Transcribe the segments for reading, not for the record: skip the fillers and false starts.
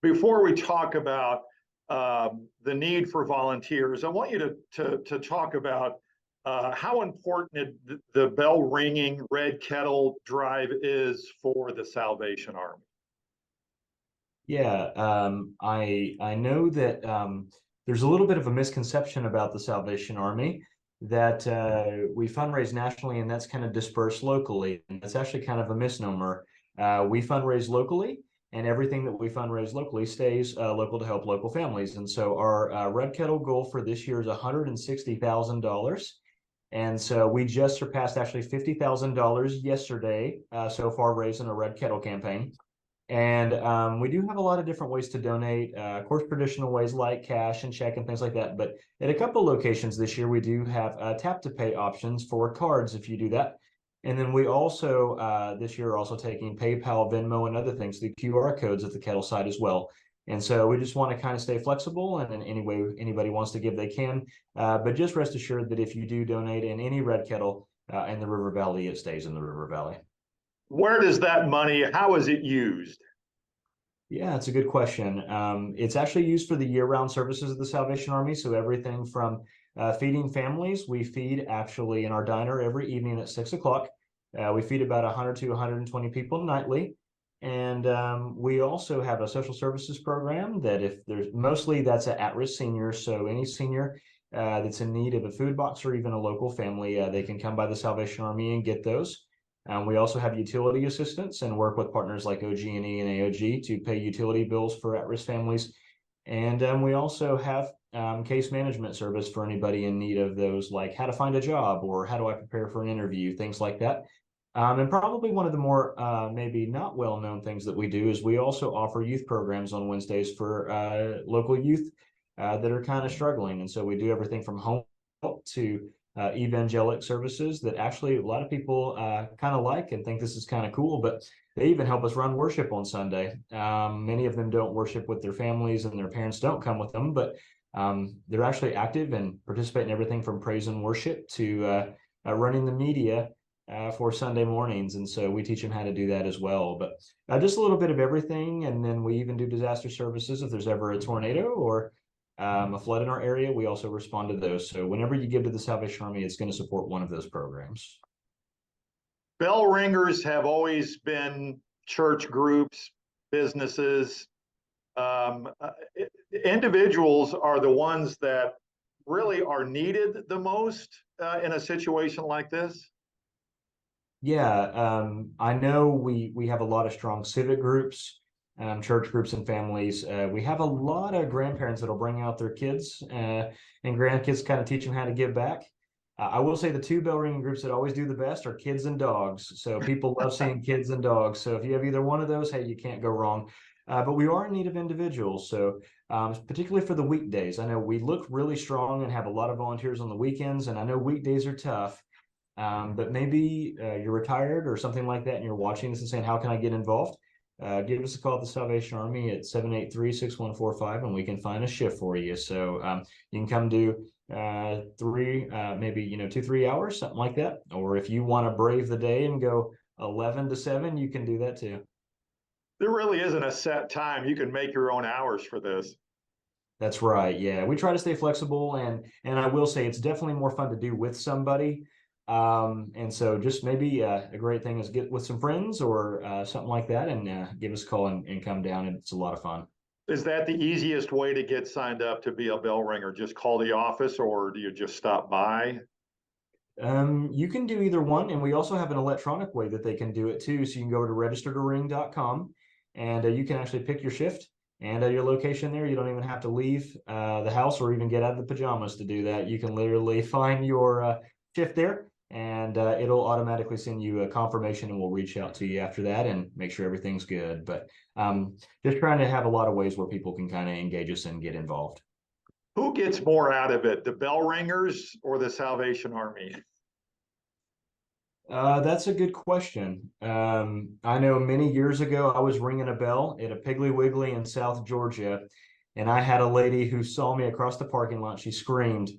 before we talk about the need for volunteers, I want you to talk about how important the bell ringing Red Kettle drive is for the Salvation Army. Yeah, I know that there's a little bit of a misconception about the Salvation Army that we fundraise nationally and that's kind of dispersed locally. And that's actually kind of a misnomer. We fundraise locally, and everything that we fundraise locally stays local to help local families. And so our Red Kettle goal for this year is $160,000. And so we just surpassed actually $50,000 yesterday so far raised in a Red Kettle campaign. And we do have a lot of different ways to donate, of course, traditional ways like cash and check and things like that. But at a couple locations this year, we do have tap to pay options for cards if you do that. And then we also, this year, are also taking PayPal, Venmo, and other things through QR codes at the Kettle site as well. And so we just want to kind of stay flexible, and in any way anybody wants to give, they can. But just rest assured that if you do donate in any Red Kettle in the River Valley, it stays in the River Valley. Where does that money, how is it used? Yeah, it's a good question. It's actually used for the year-round services of the Salvation Army. So everything from feeding families, we feed actually in our diner every evening at 6 o'clock. We feed about 100 to 120 people nightly. And we also have a social services program that if there's mostly that's at-risk seniors. So any senior that's in need of a food box or even a local family, they can come by the Salvation Army and get those. We also have utility assistance and work with partners like OG&E and AOG to pay utility bills for at-risk families. And we also have case management service for anybody in need of those, like how to find a job or how do I prepare for an interview, things like that. And probably one of the more maybe not well-known things that we do is we also offer youth programs on Wednesdays for local youth that are kind of struggling. And so we do everything from home to evangelic services that actually a lot of people kind of like and think this is kind of cool, but they even help us run worship on Sunday. Many of them don't worship with their families and their parents don't come with them, but they're actually active and participate in everything from praise and worship to running the media for Sunday mornings. And so we teach them how to do that as well. But just a little bit of everything. And then we even do disaster services if there's ever a tornado or a flood in our area, we also respond to those. So whenever you give to the Salvation Army, it's going to support one of those programs. Bell ringers have always been church groups, businesses. Individuals are the ones that really are needed the most in a situation like this. Yeah, I know we have a lot of strong civic groups, church groups and families. We have a lot of grandparents that'll bring out their kids and grandkids, kind of teach them how to give back. I will say the two bell ringing groups that always do the best are kids and dogs. So people love seeing kids and dogs. So if you have either one of those, hey, you can't go wrong. But we are in need of individuals. So particularly for the weekdays, I know we look really strong and have a lot of volunteers on the weekends. And I know weekdays are tough. But maybe you're retired or something like that, and you're watching this and saying, how can I get involved? Give us a call at the Salvation Army at 783-6145, and we can find a shift for you. So you can come do maybe 2-3 hours, something like that. Or if you want to brave the day and go 11 to 7, you can do that too. There really isn't a set time. You can make your own hours for this. That's right. Yeah, we try to stay flexible, and I will say it's definitely more fun to do with somebody. And so just maybe a great thing is get with some friends or something like that and give us a call and come down, and it's a lot of fun. Is that the easiest way to get signed up to be a bell ringer? Just call the office, or do you just stop by? You can do either one, and we also have an electronic way that they can do it too. So you can go to registertoring.com and you can actually pick your shift and your location there. You don't even have to leave the house or even get out of the pajamas to do that. You can literally find your shift there, and it'll automatically send you a confirmation, and we'll reach out to you after that and make sure everything's good. But just trying to have a lot of ways where people can kind of engage us and get involved. Who gets more out of it, the bell ringers or the Salvation Army? That's a good question. I know many years ago I was ringing a bell at a Piggly Wiggly in South Georgia, and I had a lady who saw me across the parking lot. She screamed,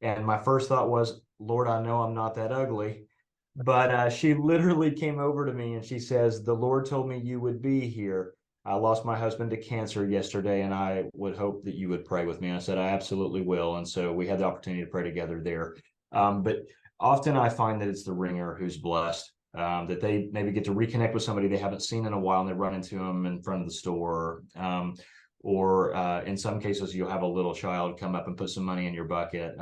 and my first thought was, Lord, I know I'm not that ugly. But she literally came over to me and she says, the Lord told me you would be here. I lost my husband to cancer yesterday, and I would hope that you would pray with me. And I said, I absolutely will. And so we had the opportunity to pray together there. But often I find that it's the ringer who's blessed, that they maybe get to reconnect with somebody they haven't seen in a while, and they run into them in front of the store. Or in some cases, you'll have a little child come up and put some money in your bucket.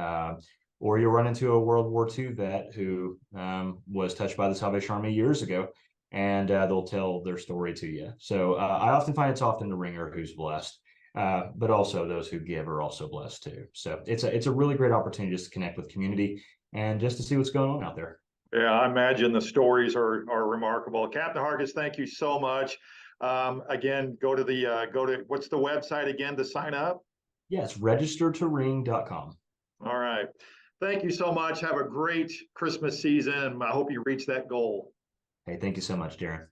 Or you'll run into a World War II vet who was touched by the Salvation Army years ago, and they'll tell their story to you. So I often find it's often the ringer who's blessed, but also those who give are also blessed too. So it's a really great opportunity just to connect with community and just to see what's going on out there. Yeah, I imagine the stories are remarkable. Captain Hargis, thank you so much. Again, go to what's the website again to sign up? Yes, registertoring.com. All right. Thank you so much. Have a great Christmas season. I hope you reach that goal. Hey, thank you so much, Daren.